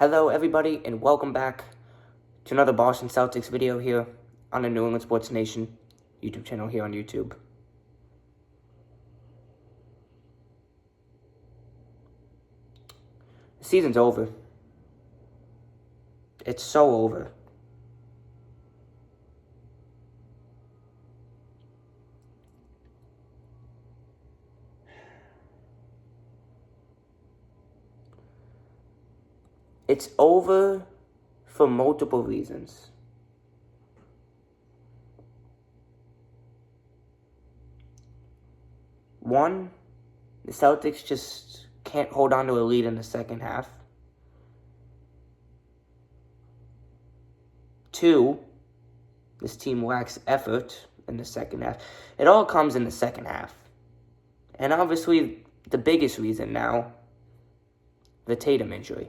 Hello everybody and welcome back to another Boston Celtics video here on the New England Sports Nation YouTube channel here on YouTube. The season's over. It's so over. It's over for multiple reasons. One, the Celtics just can't hold on to a lead in the second half. Two, this team lacks effort in the second half. It all comes in the second half. And obviously, the biggest reason now, the Tatum injury.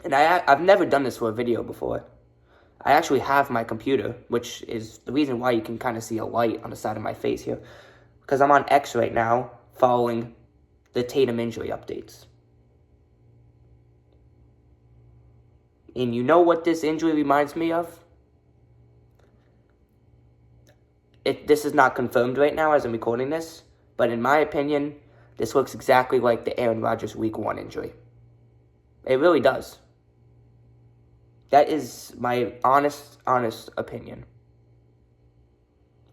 And I've never done this for a video before. I actually have my computer, which is the reason why you can kind of see a light on the side of my face here. Because I'm on X right now, following the Tatum injury updates. And you know what this injury reminds me of? This is not confirmed right now as I'm recording this, but in my opinion, this looks exactly like the Aaron Rodgers Week 1 injury. It really does. That is my honest opinion.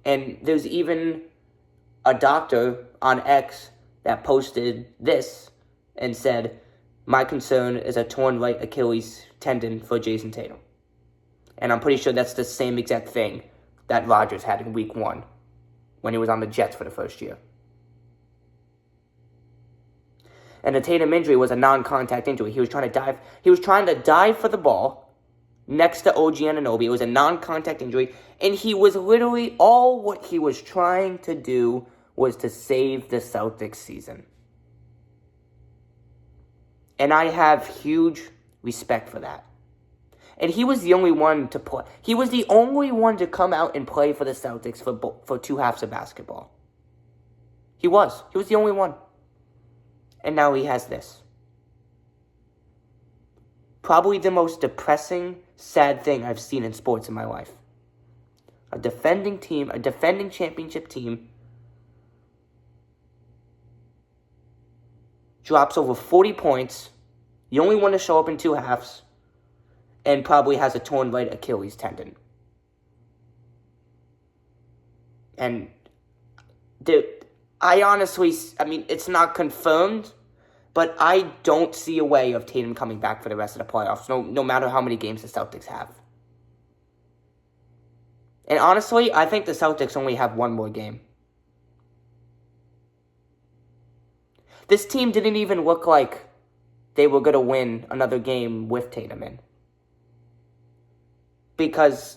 And there's even a doctor on X that posted this and said, "My concern is a torn right Achilles tendon for Jason Tatum." And I'm pretty sure that's the same exact thing that Rodgers had in Week 1 when he was on the Jets for the first year. And the Tatum injury was a non-contact injury. He was trying to dive for the ball next to OG Anunoby. It was a non-contact injury, and he was literally, all what he was trying to do was to save the Celtics season. And I have huge respect for that. And he was the only one to play. He was the only one to come out and play for the Celtics for two halves of basketball. He was the only one. And now he has this. Probably the most depressing, sad thing I've seen in sports in my life. A defending championship team, drops over 40 points, the only one to show up in two halves, and probably has a torn right Achilles tendon. And it's not confirmed, but I don't see a way of Tatum coming back for the rest of the playoffs, no matter how many games the Celtics have. And honestly, I think the Celtics only have one more game. This team didn't even look like they were going to win another game with Tatum in. Because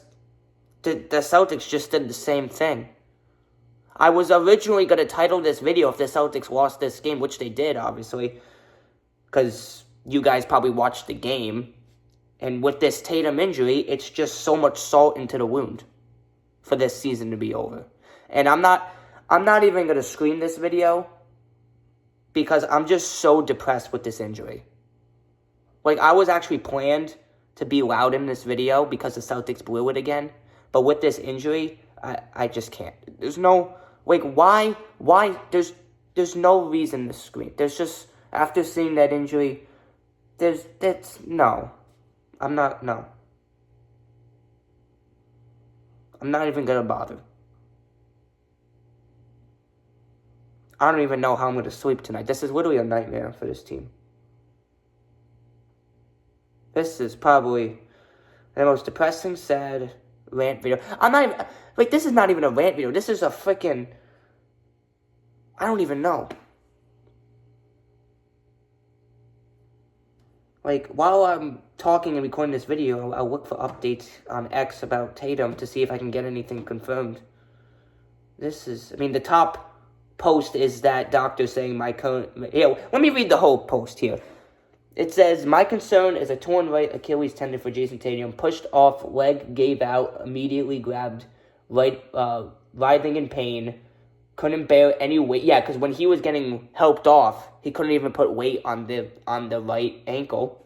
the Celtics just did the same thing. I was originally going to title this video if the Celtics lost this game, which they did, obviously, because you guys probably watched the game. And with this Tatum injury, it's just so much salt into the wound for this season to be over. And I'm not even going to screen this video because I'm just so depressed with this injury. Like, I was actually planned to be loud in this video because the Celtics blew it again. But with this injury, I just can't. There's no, why? There's no reason to scream. There's just, after seeing that injury, I'm not even going to bother. I don't even know how I'm going to sleep tonight. This is literally a nightmare for this team. This is probably the most depressing, sad rant video. This is not even a rant video. This is a freaking, I don't even know. While I'm talking and recording this video, I'll look for updates on X about Tatum to see if I can get anything confirmed. The top post is that doctor saying let me read the whole post here. It says, "My concern is a torn right Achilles tendon for Jason Tatum. Pushed off, leg gave out, immediately grabbed, right, writhing in pain. Couldn't bear any weight. Yeah, because when he was getting helped off, he couldn't even put weight on the right ankle.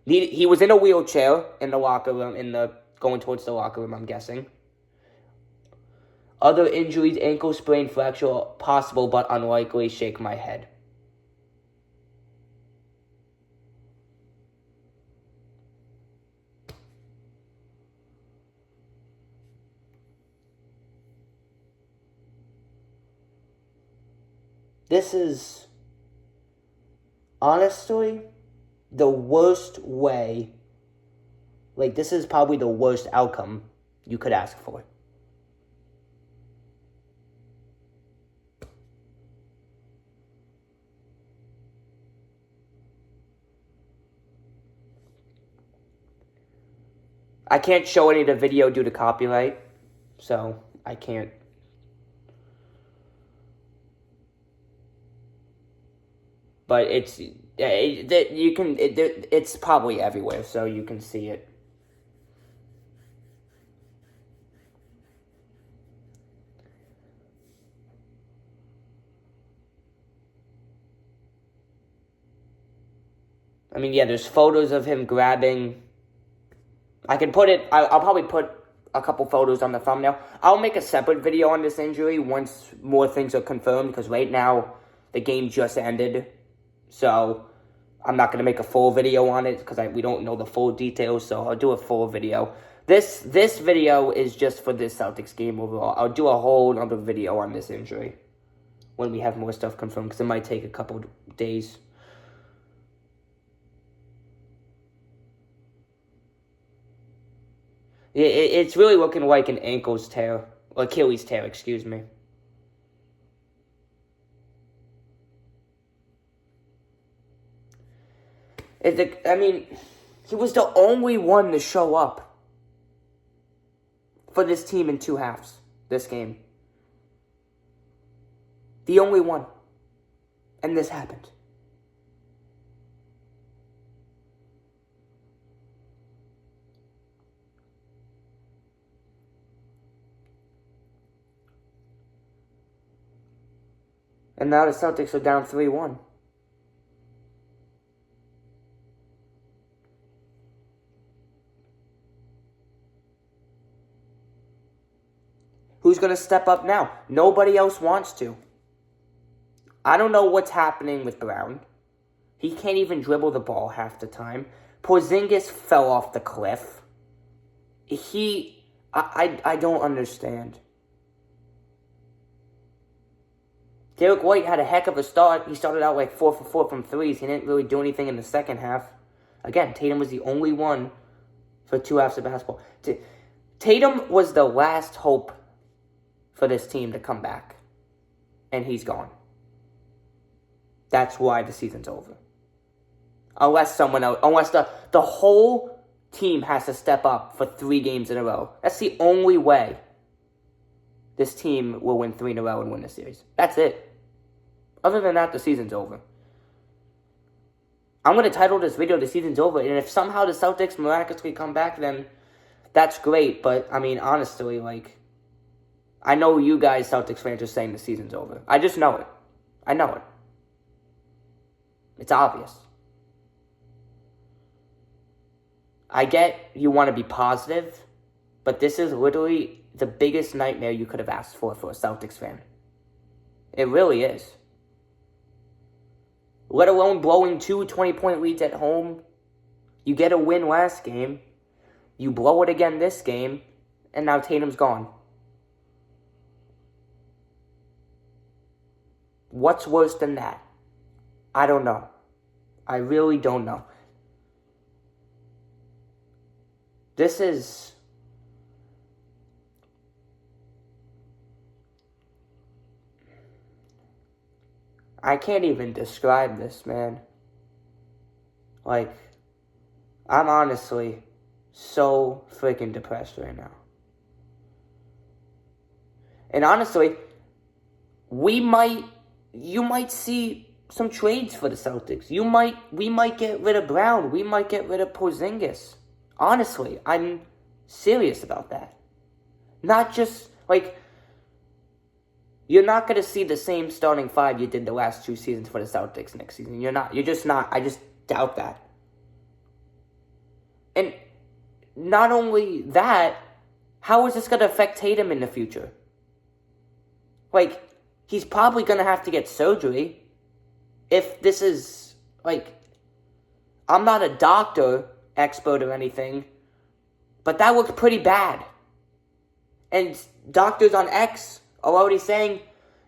He was in a wheelchair in the locker room, going towards the locker room, I'm guessing. Other injuries, ankle sprain, fracture, possible but unlikely, shake my head. This is, honestly, the worst way. Like, this is probably the worst outcome you could ask for. I can't show any of the video due to copyright, so I can't. But it's it's probably everywhere, so you can see it. I mean, yeah, there's photos of him grabbing. I can put it. I'll probably put a couple photos on the thumbnail. I'll make a separate video on this injury once more things are confirmed, because right now the game just ended. So I'm not going to make a full video on it because we don't know the full details, so I'll do a full video. This video is just for this Celtics game overall. I'll do a whole other video on this injury when we have more stuff confirmed, because it might take a couple days. It's really looking like an Achilles tear, excuse me. I mean, he was the only one to show up for this team in 2 halves, this game. The only one. And this happened. And now the Celtics are down 3-1. Who's going to step up now? Nobody else wants to. I don't know what's happening with Brown. He can't even dribble the ball half the time. Porzingis fell off the cliff. I don't understand. Derek White had a heck of a start. He started out like 4 for 4 from threes. He didn't really do anything in the second half. Again, Tatum was the only one for 2 halves of basketball. Tatum was the last hope for this team to come back. And he's gone. That's why the season's over. Unless the whole team has to step up for 3 games in a row. That's the only way this team will win 3 in a row and win the series. That's it. Other than that, the season's over. I'm going to title this video, "The Season's Over," and if somehow the Celtics miraculously come back, then that's great. But, I mean, honestly, I know you guys, Celtics fans, are saying the season's over. I just know it. I know it. It's obvious. I get you want to be positive, but this is literally the biggest nightmare you could have asked for a Celtics fan. It really is. Let alone blowing 2 20-point leads at home. You get a win last game. You blow it again this game. And now Tatum's gone. What's worse than that? I don't know. I really don't know. This is... I can't even describe this, man. I'm honestly so freaking depressed right now. And honestly, you might see some trades for the Celtics. We might get rid of Brown. We might get rid of Porzingis. Honestly, I'm serious about that. Not just, You're not going to see the same starting five you did the last 2 seasons for the Celtics next season. You're not. You're just not. I just doubt that. And not only that, how is this going to affect Tatum in the future? Like, he's probably going to have to get surgery. If this is, like, I'm not a doctor, expert or anything, but that looks pretty bad. And doctors on X are already saying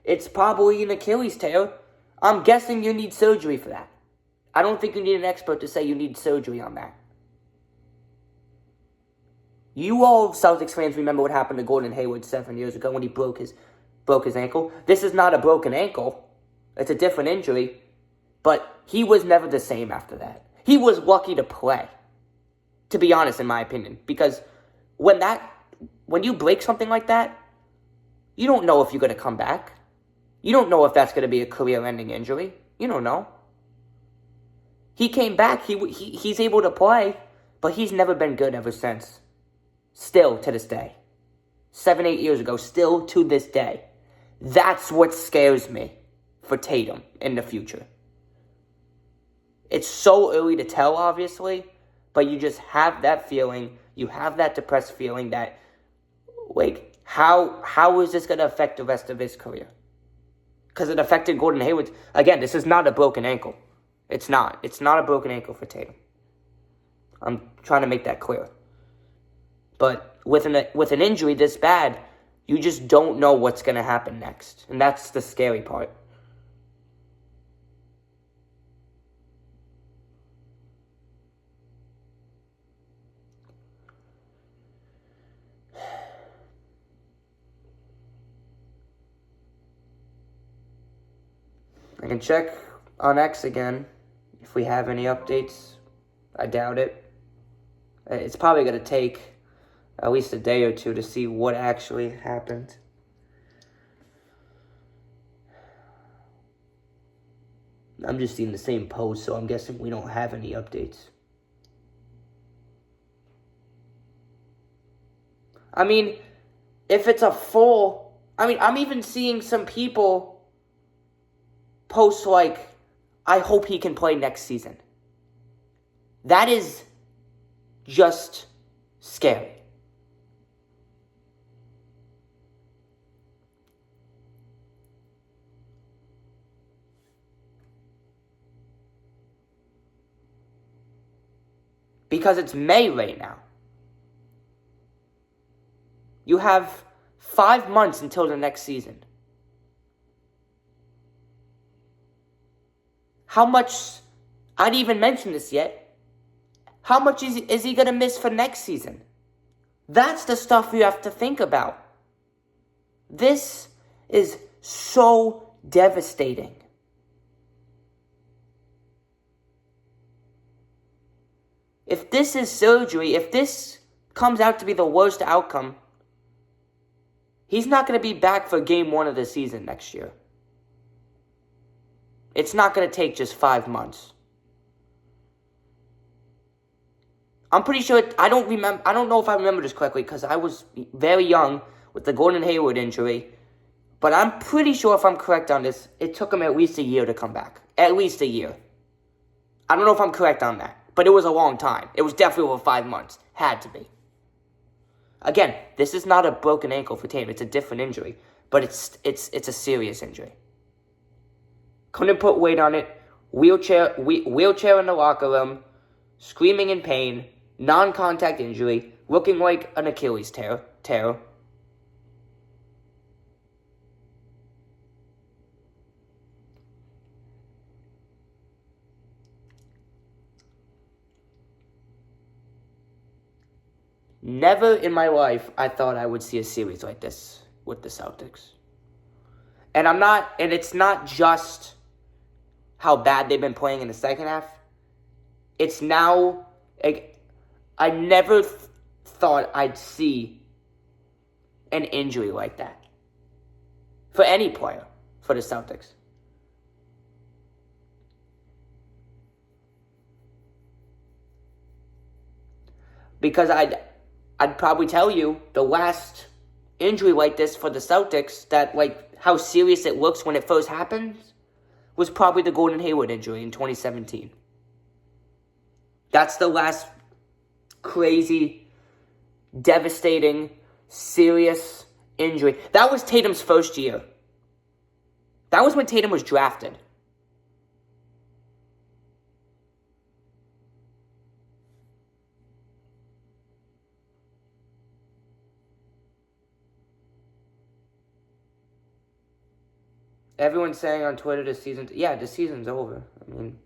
it's probably an Achilles tear. I'm guessing you need surgery for that. I don't think you need an expert to say you need surgery on that. You all Celtics fans remember what happened to Gordon Hayward 7 years ago when he broke his ankle. This is not a broken ankle. It's a different injury. But he was never the same after that. He was lucky to play, to be honest, in my opinion. Because when you break something like that, you don't know if you're going to come back. You don't know if that's going to be a career-ending injury. You don't know. He came back. He's able to play, but he's never been good ever since. Still to this day. 7-8 years ago, still to this day. That's what scares me for Tatum in the future. It's so early to tell, obviously, but you just have that feeling. You have that depressed feeling that, like, how is this going to affect the rest of his career? Because it affected Gordon Hayward. Again, this is not a broken ankle. It's not. It's not a broken ankle for Tatum. I'm trying to make that clear. But with an injury this bad, you just don't know what's going to happen next. And that's the scary part. I can check on X again if we have any updates. I doubt it. It's probably going to take at least a day or two to see what actually happened. I'm just seeing the same post, so I'm guessing we don't have any updates. I mean, if it's a full... I'm even seeing some people post like, I hope he can play next season. That is just scary. Because it's May right now. You have 5 months until the next season. How much, I didn't even mention this yet, how much is he going to miss for next season? That's the stuff you have to think about. This is so devastating. If this is surgery, if this comes out to be the worst outcome, he's not going to be back for game 1 of the season next year. It's not going to take just 5 months. I'm pretty sure, I don't know if I remember this correctly because I was very young with the Gordon Hayward injury, but I'm pretty sure if I'm correct on this, it took him at least a year to come back. At least a year. I don't know if I'm correct on that, but it was a long time. It was definitely over 5 months. Had to be. Again, this is not a broken ankle for Tatum. It's a different injury, but it's a serious injury. Couldn't put weight on it. Wheelchair in the locker room, screaming in pain, non-contact injury, looking like an Achilles tear. Never in my life I thought I would see a series like this with the Celtics. And it's not just how bad they've been playing in the second half. It's now, I never thought I'd see an injury like that. For any player, for the Celtics. Because I'd probably tell you the last injury like this for the Celtics, that like how serious it looks when it first happens, was probably the Gordon Hayward injury in 2017. That's the last crazy, devastating, serious injury. That was Tatum's first year. That was when Tatum was drafted. Everyone's saying on Twitter the season's over. I mean,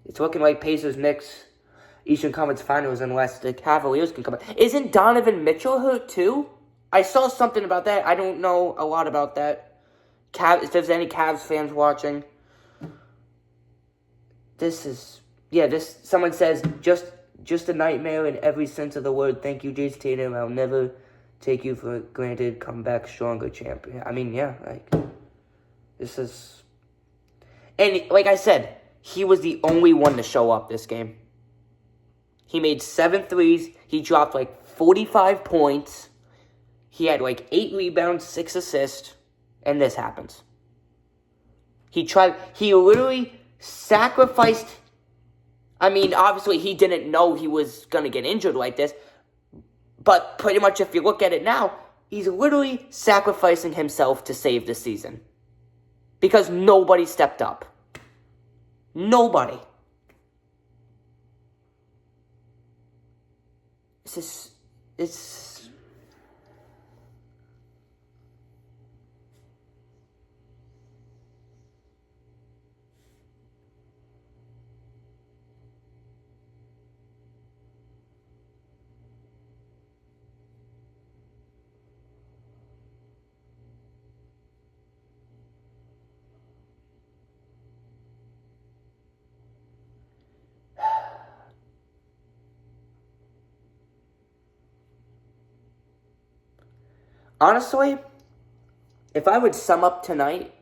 it's looking like Pacers, Knicks, Eastern Conference Finals unless the Cavaliers can come back. Isn't Donovan Mitchell hurt too? I saw something about that. I don't know a lot about that. If there's any Cavs fans watching, someone says, just a nightmare in every sense of the word. Thank you, Jason Tatum. I'll never take you for granted. Come back stronger, champion. I mean, yeah, like, this is... And like I said, he was the only one to show up this game. He made 7 threes. He dropped like 45 points. He had like 8 rebounds, 6 assists. And this happens. He literally sacrificed... I mean, obviously he didn't know he was going to get injured like this. But pretty much if you look at it now, he's literally sacrificing himself to save the season. Because nobody stepped up. Nobody. It's... Honestly, if I would sum up tonight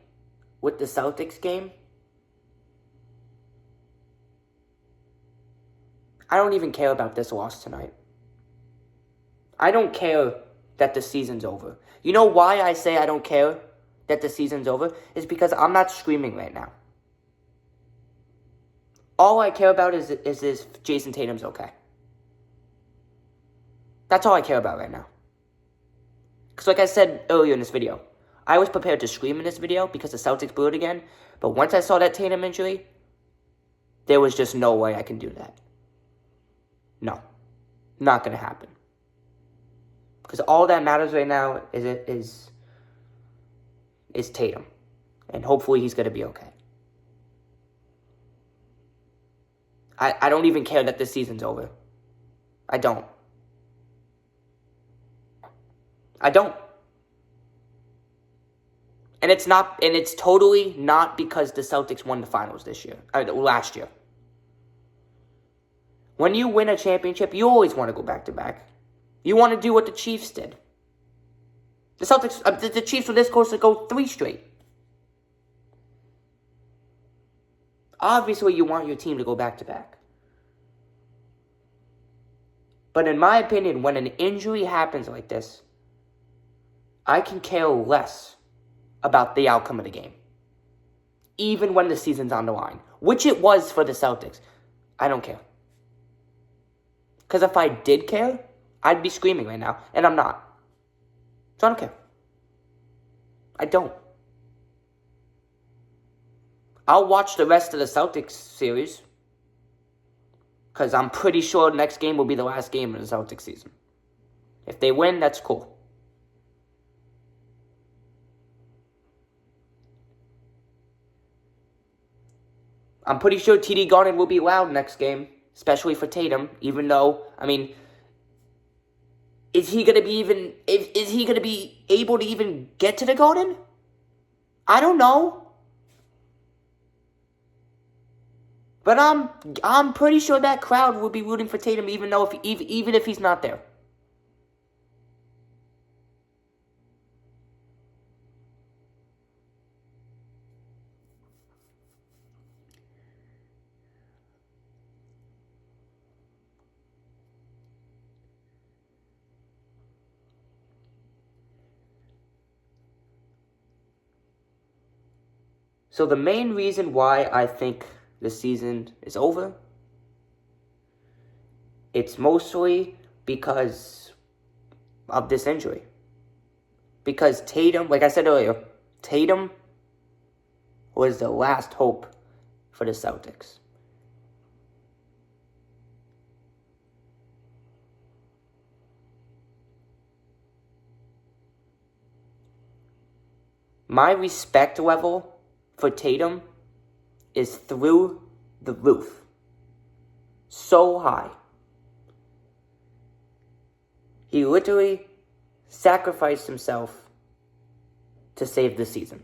with the Celtics game, I don't even care about this loss tonight. I don't care that the season's over. You know why I say I don't care that the season's over? Is because I'm not screaming right now. All I care about is Jason Tatum's okay. That's all I care about right now. Because like I said earlier in this video, I was prepared to scream in this video because the Celtics blew it again. But once I saw that Tatum injury, there was just no way I can do that. No. Not going to happen. Because all that matters right now is Tatum. And hopefully he's going to be okay. I don't even care that this season's over. I don't. And it's totally not because the Celtics won the finals last year. When you win a championship, you always want to go back to back. You want to do what the Chiefs did. The Chiefs were this close to go 3 straight. Obviously, you want your team to go back to back. But in my opinion, when an injury happens like this, I can care less about the outcome of the game. Even when the season's on the line. Which it was for the Celtics. I don't care. Because if I did care, I'd be screaming right now. And I'm not. So I don't care. I don't. I'll watch the rest of the Celtics series. Because I'm pretty sure the next game will be the last game of the Celtics season. If they win, that's cool. I'm pretty sure TD Garden will be loud next game, especially for Tatum, even though, I mean, is he going to be able to even get to the Garden? I don't know. But I'm pretty sure that crowd will be rooting for Tatum even if he's not there. So the main reason why I think the season is over, it's mostly because of this injury. Because Tatum, like I said earlier, Tatum was the last hope for the Celtics. My respect level for Tatum is through the roof. So high. He literally sacrificed himself to save the season.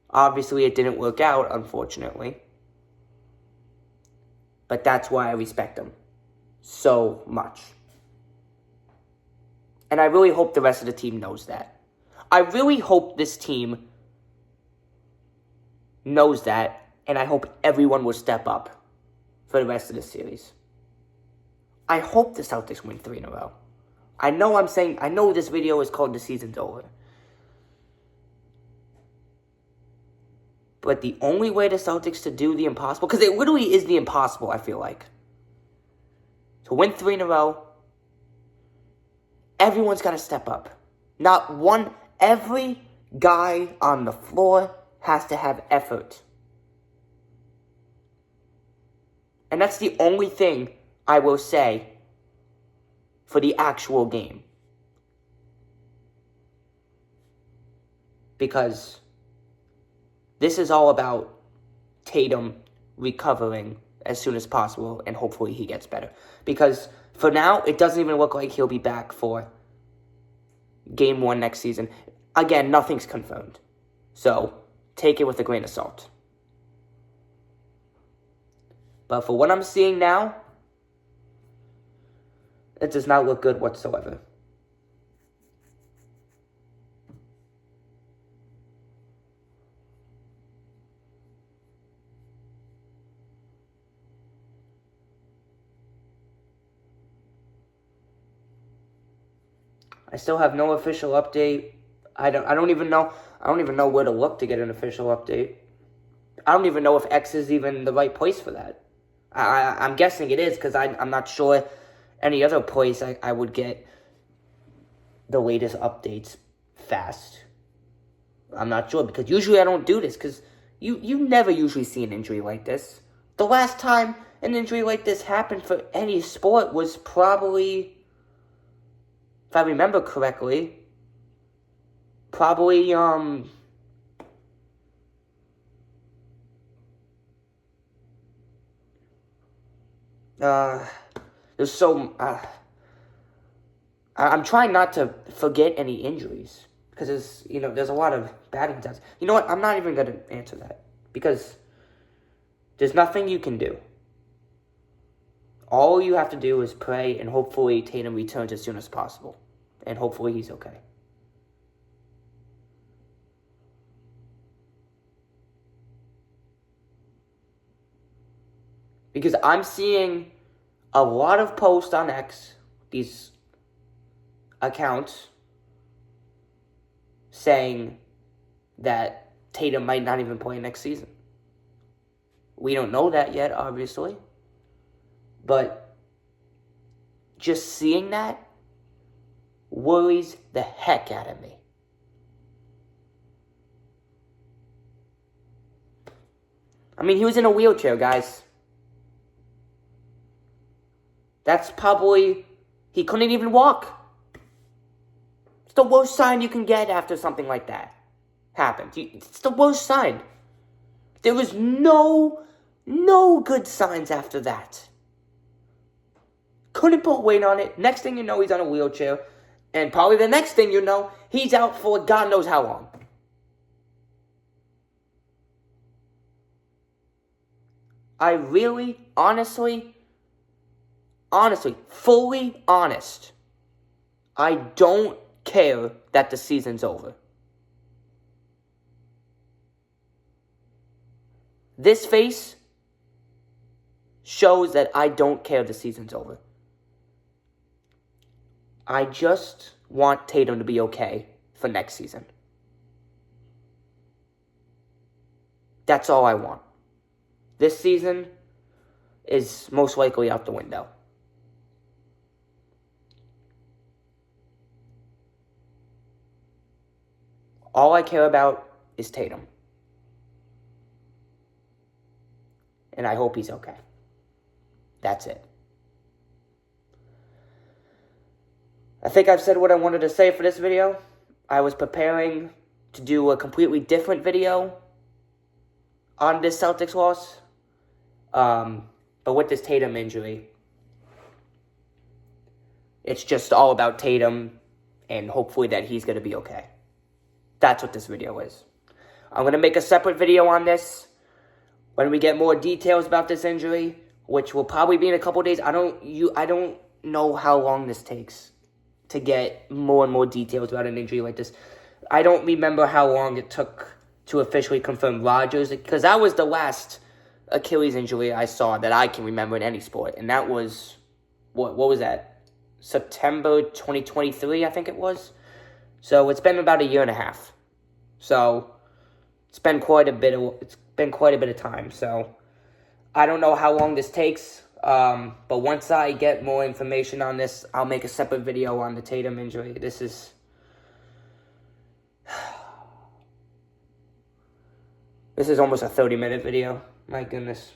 Obviously, it didn't work out, unfortunately. But that's why I respect him so much. And I really hope the rest of the team knows that. I really hope this team knows that, and I hope everyone will step up for the rest of the series. I hope the Celtics win 3 in a row. I know this video is called The Season's Over. But the only way the Celtics to do the impossible, because it literally is the impossible, I feel like. To win 3 in a row, everyone's got to step up. Every guy on the floor has to have effort. And that's the only thing I will say for the actual game. Because this is all about Tatum recovering as soon as possible, and hopefully he gets better. Because for now, it doesn't even look like he'll be back for Game 1 next season. Again, nothing's confirmed. So, take it with a grain of salt. But for what I'm seeing now, it does not look good whatsoever. I still have no official update. I don't even know where to look to get an official update. I don't even know if X is even the right place for that. I'm guessing it is, because I'm not sure any other place I would get the latest updates fast. I'm not sure, because usually I don't do this, because you never usually see an injury like this. The last time an injury like this happened for any sport was probably, if I remember correctly, there's so, I'm trying not to forget any injuries, because there's a lot of bad ones. You know what, I'm not even going to answer that, because there's nothing you can do. All you have to do is pray, and hopefully Tatum returns as soon as possible, and hopefully he's okay. Because I'm seeing a lot of posts on X, these accounts, saying that Tatum might not even play next season. We don't know that yet, obviously. But just seeing that worries the heck out of me. I mean, he was in a wheelchair, guys. That's probably, he couldn't even walk. It's the worst sign you can get after something like that happened. It's the worst sign. There was no good signs after that. Couldn't put weight on it. Next thing you know, he's on a wheelchair. And probably the next thing you know, he's out for God knows how long. I really, honestly, fully honest, I don't care that the season's over. This face shows that I don't care the season's over. I just want Tatum to be okay for next season. That's all I want. This season is most likely out the window. All I care about is Tatum. And I hope he's okay. That's it. I think I've said what I wanted to say for this video. I was preparing to do a completely different video on this Celtics loss. But with this Tatum injury, it's just all about Tatum and hopefully that he's going to be okay. That's what this video is. I'm going to make a separate video on this when we get more details about this injury, which will probably be in a couple days. I don't know how long this takes to get more and more details about an injury like this. I don't remember how long it took to officially confirm Rodgers, because that was the last Achilles injury I saw that I can remember in any sport, and that was, what was that? September 2023, I think it was. So it's been about a year and a half. So it's been quite a bit of time. So I don't know how long this takes. But once I get more information on this, I'll make a separate video on the Tatum injury. This is almost a 30-minute video. My goodness.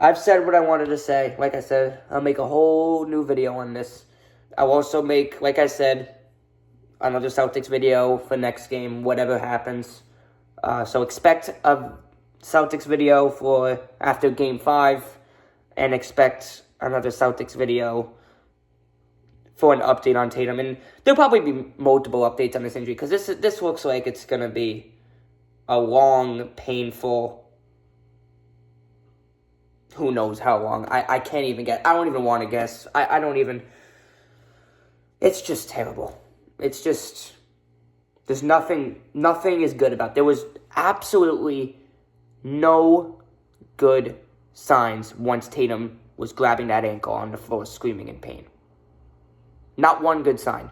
I've said what I wanted to say. Like I said, I'll make a whole new video on this. I'll also make, like I said, another Celtics video for next game, whatever happens. So expect a Celtics video for after Game 5, and expect another Celtics video for an update on Tatum. And there'll probably be multiple updates on this injury, because this looks like it's going to be a long, painful, who knows how long. I can't even guess. I don't even want to guess. I don't even. It's just terrible. It's just, there's nothing is good about it. There was absolutely no good signs once Tatum was grabbing that ankle on the floor, screaming in pain. Not one good sign.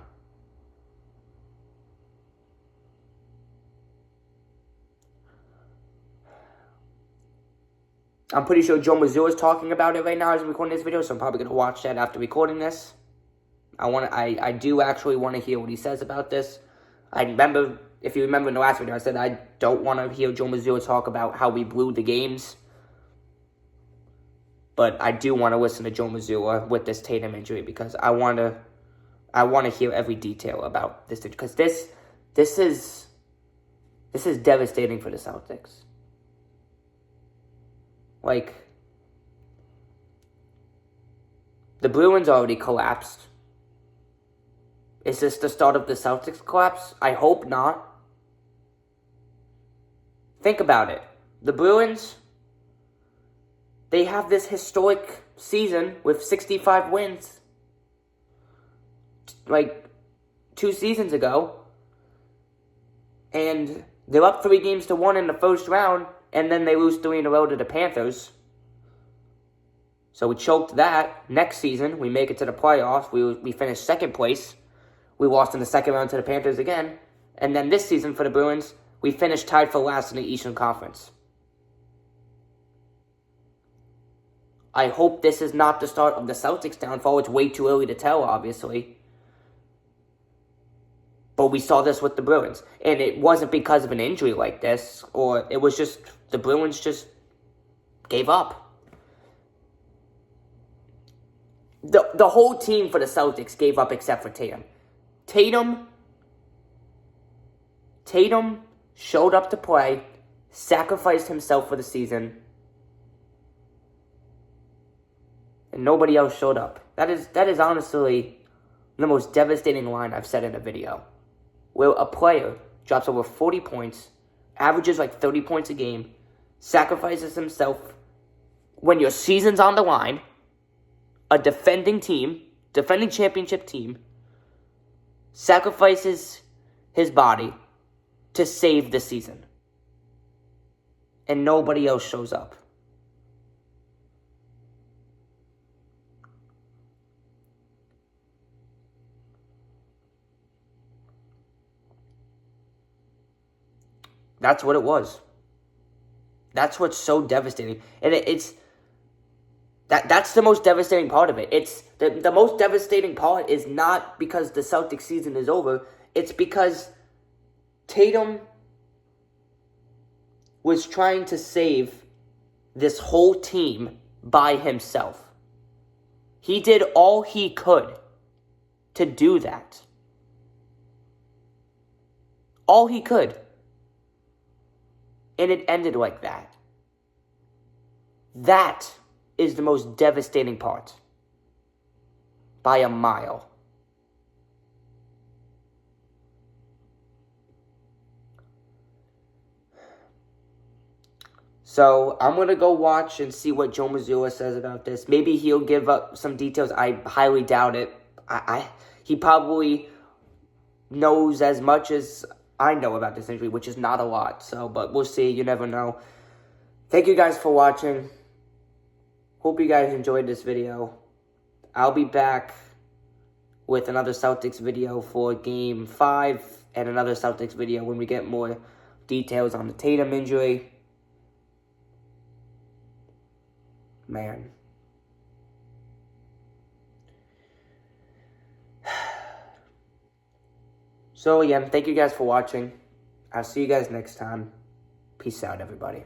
I'm pretty sure Joe Mazzulla is talking about it right now as I'm recording this video, so I'm probably going to watch that after recording this. I do actually want to hear what he says about this. If you remember in the last video, I said I don't want to hear Joe Mazzulla talk about how we blew the games. But I do want to listen to Joe Mazzulla with this Tatum injury, because I want to hear every detail about this, because this is devastating for the Celtics. Like, the Bruins already collapsed. Is this the start of the Celtics collapse? I hope not. Think about it. The Bruins, they have this historic season with 65 wins. Like 2 seasons ago. And they're up 3-1 in the first round, and then they lose 3 in a row to the Panthers. So we choked that. Next season, we make it to the playoffs. We finished second place. We lost in the second round to the Panthers again. And then this season for the Bruins, we finished tied for last in the Eastern Conference. I hope this is not the start of the Celtics' downfall. It's way too early to tell, obviously. But we saw this with the Bruins. And it wasn't because of an injury like this, or it was just the Bruins just gave up. The whole team for the Celtics gave up except for Tatum. Tatum showed up to play, sacrificed himself for the season, and nobody else showed up. That is honestly the most devastating line I've said in a video. Where a player drops over 40 points, averages like 30 points a game, sacrifices himself when your season's on the line, a defending championship team, sacrifices his body to save the season. And nobody else shows up. That's what it was. That's what's so devastating. And that's the most devastating part of it. It's the most devastating part is not because the Celtics season is over. It's because Tatum was trying to save this whole team by himself. He did all he could to do that. All he could. And it ended like that. That is the most devastating part. By a mile. So, I'm going to go watch and see what Joe Mazzulla says about this. Maybe he'll give up some details. I highly doubt it. He probably knows as much as I know about this injury, which is not a lot. So, but we'll see. You never know. Thank you guys for watching. Hope you guys enjoyed this video. I'll be back with another Celtics video for Game 5 and another Celtics video when we get more details on the Tatum injury. Man. So, again, thank you guys for watching. I'll see you guys next time. Peace out, everybody.